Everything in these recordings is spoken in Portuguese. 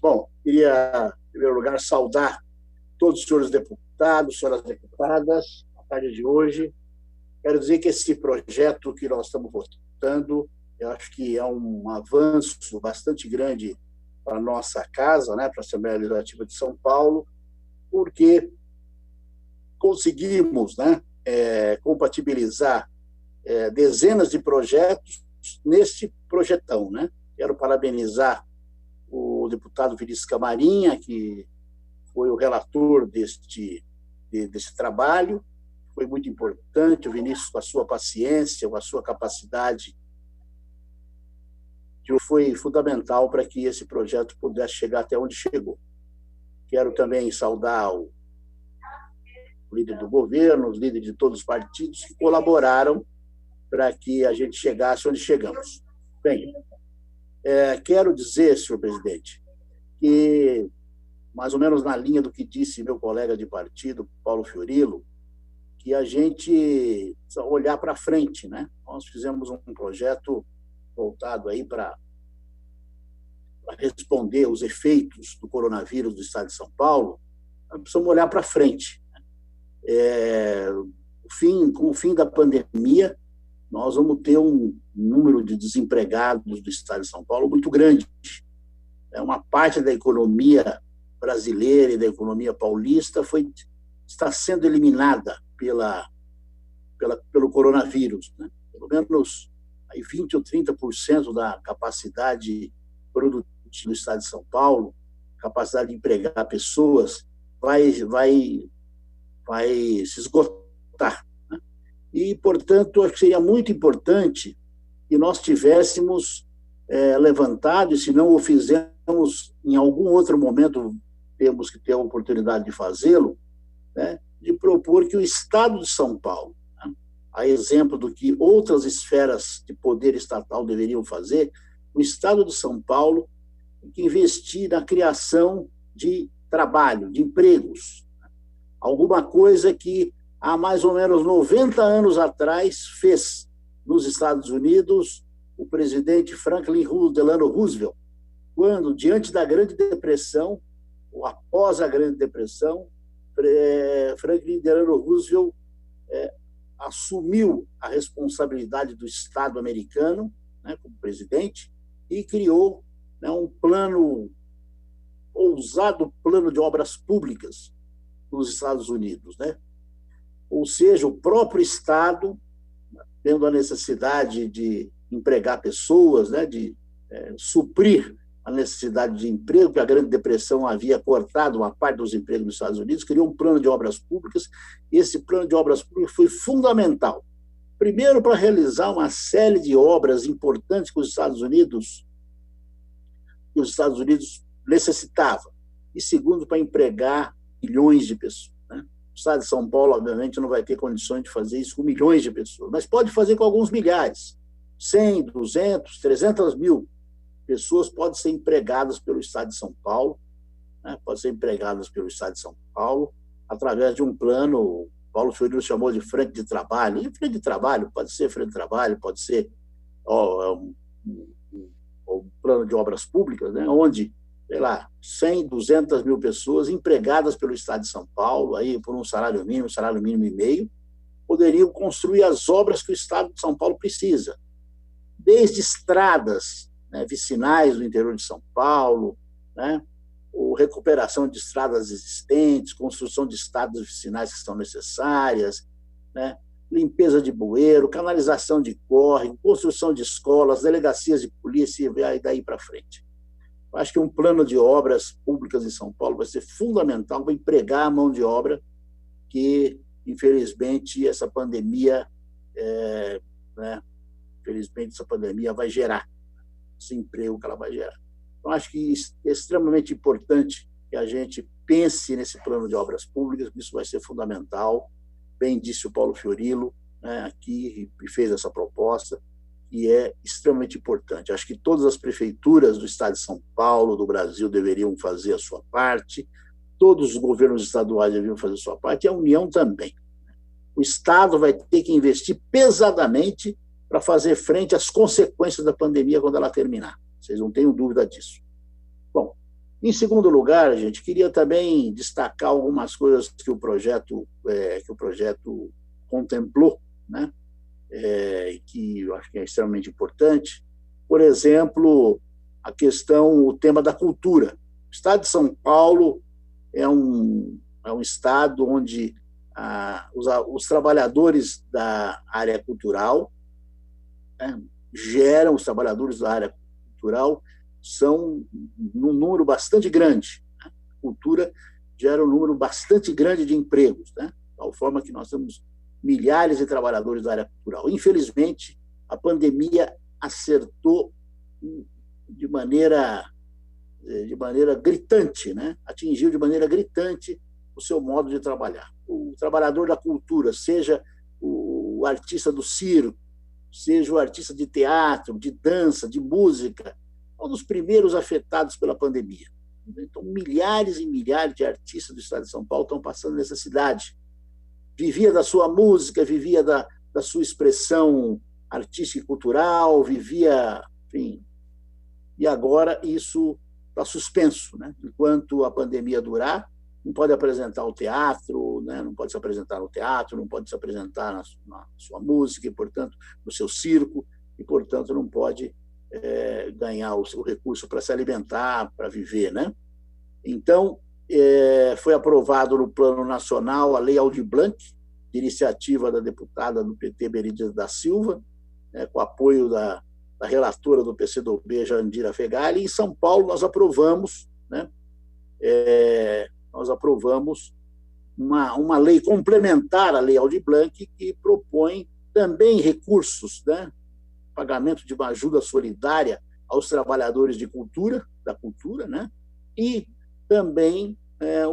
Bom, queria, em primeiro lugar, saudar todos os senhores deputados, senhoras deputadas, na tarde de hoje. Quero dizer que esse projeto que nós estamos votando, eu acho que é um avanço bastante grande para a nossa casa, né, para a Assembleia Legislativa de São Paulo, porque conseguimos, né, compatibilizar dezenas de projetos neste projetão, né? Quero parabenizar o deputado Vinícius Camarinha, que foi o relator desse trabalho. Foi muito importante. O Vinícius, com a sua paciência, com a sua capacidade, foi fundamental para que esse projeto pudesse chegar até onde chegou. Quero também saudar o líder do governo, os líderes de todos os partidos que colaboraram para que a gente chegasse onde chegamos. Bem, quero dizer, senhor presidente, que, mais ou menos na linha do que disse meu colega de partido, Paulo Fiorilo, que a gente precisa olhar para frente, né? Nós fizemos um projeto voltado aí para responder os efeitos do coronavírus do estado de São Paulo. Nós precisamos olhar para frente. Com o fim da pandemia, nós vamos ter um número de desempregados do estado de São Paulo muito grande. Uma parte da economia brasileira e da economia paulista está sendo eliminada pelo coronavírus, né? Pelo menos aí 20% ou 30% da capacidade produtiva do estado de São Paulo, capacidade de empregar pessoas, vai se esgotar. E, portanto, acho que seria muito importante que nós tivéssemos levantado, e se não o fizermos em algum outro momento, temos que ter a oportunidade de fazê-lo, né, de propor que o Estado de São Paulo, né, a exemplo do que outras esferas de poder estatal deveriam fazer, o Estado de São Paulo tem que investir na criação de trabalho, de empregos, né, alguma coisa que há mais ou menos 90 anos atrás fez nos Estados Unidos o presidente Franklin Delano Roosevelt, quando, diante da Grande Depressão, ou após a Grande Depressão, Franklin Delano Roosevelt assumiu a responsabilidade do Estado americano, né, como presidente, e criou, né, um ousado plano de obras públicas nos Estados Unidos, né? Ou seja, o próprio Estado, tendo a necessidade de empregar pessoas, né, de suprir a necessidade de emprego, que a Grande Depressão havia cortado uma parte dos empregos nos Estados Unidos, criou um plano de obras públicas, e esse plano de obras públicas foi fundamental. Primeiro, para realizar uma série de obras importantes que os Estados Unidos necessitavam, e segundo, para empregar milhões de pessoas. O Estado de São Paulo, obviamente, não vai ter condições de fazer isso com milhões de pessoas, mas pode fazer com alguns milhares. 100, 200, 300 mil pessoas podem ser empregadas pelo Estado de São Paulo, né? Podem ser empregadas pelo Estado de São Paulo através de um plano, o Paulo Fiorilo chamou de frente de trabalho. E frente de trabalho pode ser frente de trabalho, pode ser um plano de obras públicas, né? Onde, sei lá, 100, 200 mil pessoas empregadas pelo Estado de São Paulo, aí por um salário mínimo e meio, poderiam construir as obras que o Estado de São Paulo precisa, desde estradas, né, vicinais do interior de São Paulo, né, ou recuperação de estradas existentes, construção de estradas vicinais que são necessárias, né, limpeza de bueiro, canalização de córrego, construção de escolas, delegacias de polícia e daí para frente. Acho que um plano de obras públicas em São Paulo vai ser fundamental para empregar a mão de obra que, infelizmente, essa pandemia vai gerar, esse emprego que ela vai gerar. Então, acho que é extremamente importante que a gente pense nesse plano de obras públicas, isso vai ser fundamental. Bem disse o Paulo Fiorilo, né, aqui, e fez essa proposta, e é extremamente importante. Acho que todas as prefeituras do Estado de São Paulo, do Brasil, deveriam fazer a sua parte, todos os governos estaduais deveriam fazer a sua parte, e a União também. O Estado vai ter que investir pesadamente para fazer frente às consequências da pandemia quando ela terminar. Vocês não tenham dúvida disso. Bom, Em segundo lugar, gente, queria também destacar algumas coisas que o projeto contemplou, né? Que eu acho que é extremamente importante. Por exemplo, o tema da cultura. O Estado de São Paulo é um estado onde os trabalhadores da área cultural, né, os trabalhadores da área cultural são num número bastante grande. Né? A cultura gera um número bastante grande de empregos, né? De tal forma que nós temos milhares de trabalhadores da área cultural. Infelizmente, a pandemia acertou de maneira gritante, né? Atingiu de maneira gritante o seu modo de trabalhar. O trabalhador da cultura, seja o artista do circo, seja o artista de teatro, de dança, de música, é um dos primeiros afetados pela pandemia. Então, milhares e milhares de artistas do estado de São Paulo estão passando necessidade. Vivia da sua música, vivia da sua expressão artística e cultural, vivia, enfim. E agora isso está suspenso, né? Enquanto a pandemia durar, não pode apresentar o teatro, né? Não pode se apresentar no teatro, não pode se apresentar na sua música, e, portanto, no seu circo, e, portanto, não pode ganhar o seu recurso para se alimentar, para viver, né? Então, foi aprovado no Plano Nacional a Lei Aldir Blanc, de iniciativa da deputada do PT, Benedita da Silva, com apoio da relatora do PCdoB, Jandira Fegali. Em São Paulo, nós aprovamos, né? Nós aprovamos uma lei complementar à Lei Aldir Blanc, que propõe também recursos, né? Pagamento de uma ajuda solidária aos trabalhadores da cultura, né? E também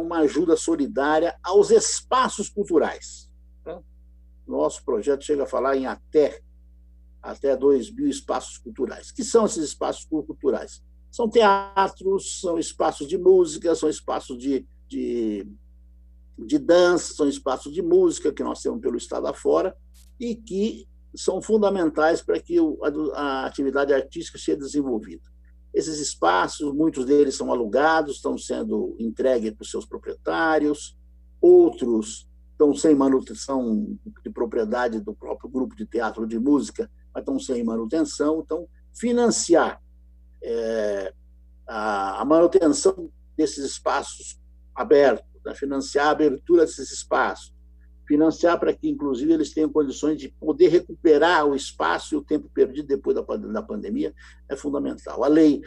uma ajuda solidária aos espaços culturais. Tá? Nosso projeto chega a falar em até 2.000 espaços culturais. Que são esses espaços culturais? São teatros, são espaços de música, são espaços de dança, são espaços de música que nós temos pelo estado afora e que são fundamentais para que a atividade artística seja desenvolvida. Esses espaços, muitos deles são alugados, estão sendo entregues para os seus proprietários, outros estão sem manutenção de propriedade do próprio grupo de teatro ou de música, mas estão sem manutenção. Então, financiar a manutenção desses espaços abertos, né? Financiar a abertura desses espaços, financiar para que, inclusive, eles tenham condições de poder recuperar o espaço e o tempo perdido depois da pandemia, é fundamental. A lei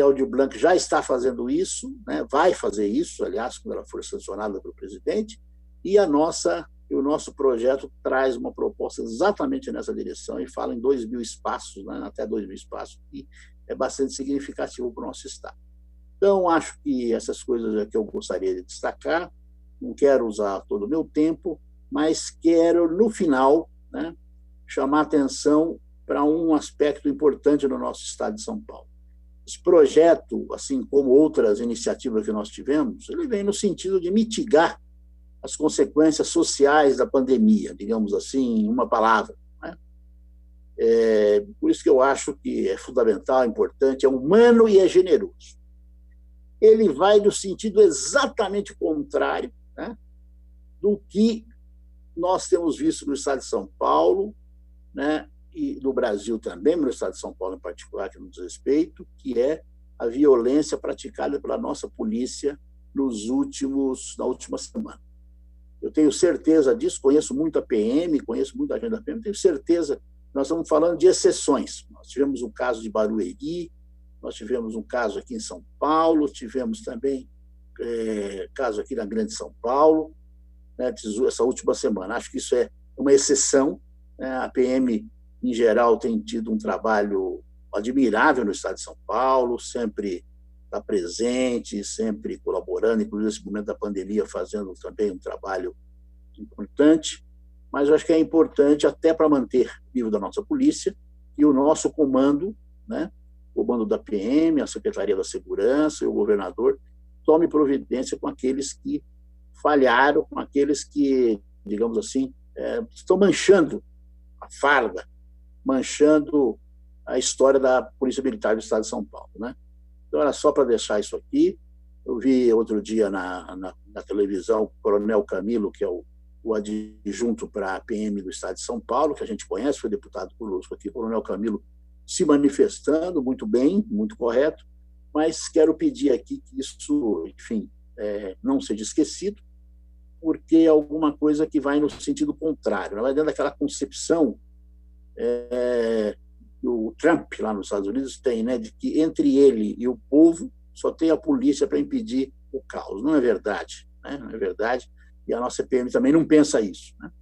Aldir Blanc já está fazendo isso, né? Vai fazer isso, aliás, quando ela for sancionada pelo presidente, e o nosso projeto traz uma proposta exatamente nessa direção e fala em 2.000 espaços, né? Até 2.000 espaços, que é bastante significativo para o nosso estado. Então, acho que essas coisas é que eu gostaria de destacar. Não quero usar todo o meu tempo, mas quero, no final, né, chamar atenção para um aspecto importante no nosso estado de São Paulo. Esse projeto, assim como outras iniciativas que nós tivemos, ele vem no sentido de mitigar as consequências sociais da pandemia, digamos assim, em uma palavra. Né? Por isso que eu acho que é fundamental, é importante, é humano e é generoso. Ele vai no sentido exatamente contrário, né, do que nós temos visto no estado de São Paulo, né, e no Brasil também, mas no estado de São Paulo em particular, que nos diz respeito, que é a violência praticada pela nossa polícia na última semana. Eu tenho certeza disso, conheço muito a PM, conheço muita gente da PM, tenho certeza, nós estamos falando de exceções. Nós tivemos um caso de Barueri, nós tivemos um caso aqui em São Paulo, tivemos também caso aqui na Grande São Paulo, né, essa última semana. Acho que isso é uma exceção. Né? A PM, em geral, tem tido um trabalho admirável no estado de São Paulo, sempre está presente, sempre colaborando, inclusive nesse momento da pandemia, fazendo também um trabalho importante. Mas eu acho que é importante até para manter vivo da nossa polícia e o nosso comando, né, o comando da PM, a Secretaria da Segurança e o governador, tome providência com aqueles que falharam, com aqueles que, digamos assim, estão manchando a farda, manchando a história da Polícia Militar do Estado de São Paulo. Né? Então, era só para deixar isso aqui. Eu vi outro dia na televisão o Coronel Camilo, que é o adjunto para a PM do Estado de São Paulo, que a gente conhece, foi deputado conosco aqui, o Coronel Camilo, se manifestando muito bem, muito correto, mas quero pedir aqui que isso, enfim, não seja esquecido, porque é alguma coisa que vai no sentido contrário, vai dentro daquela concepção que o Trump, lá nos Estados Unidos, tem, né, de que entre ele e o povo só tem a polícia para impedir o caos. Não é verdade, né? Não é verdade. E a nossa PM também não pensa isso, né?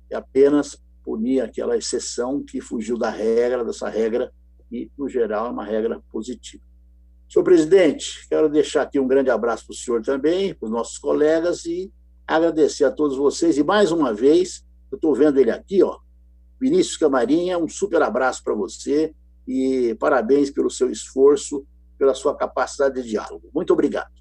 É apenas punir aquela exceção que fugiu da regra, dessa regra, e, no geral, é uma regra positiva. Senhor presidente, quero deixar aqui um grande abraço para o senhor também, para os nossos colegas, e agradecer a todos vocês. E, mais uma vez, eu estou vendo ele aqui, ó, Vinícius Camarinha, um super abraço para você e parabéns pelo seu esforço, pela sua capacidade de diálogo. Muito obrigado.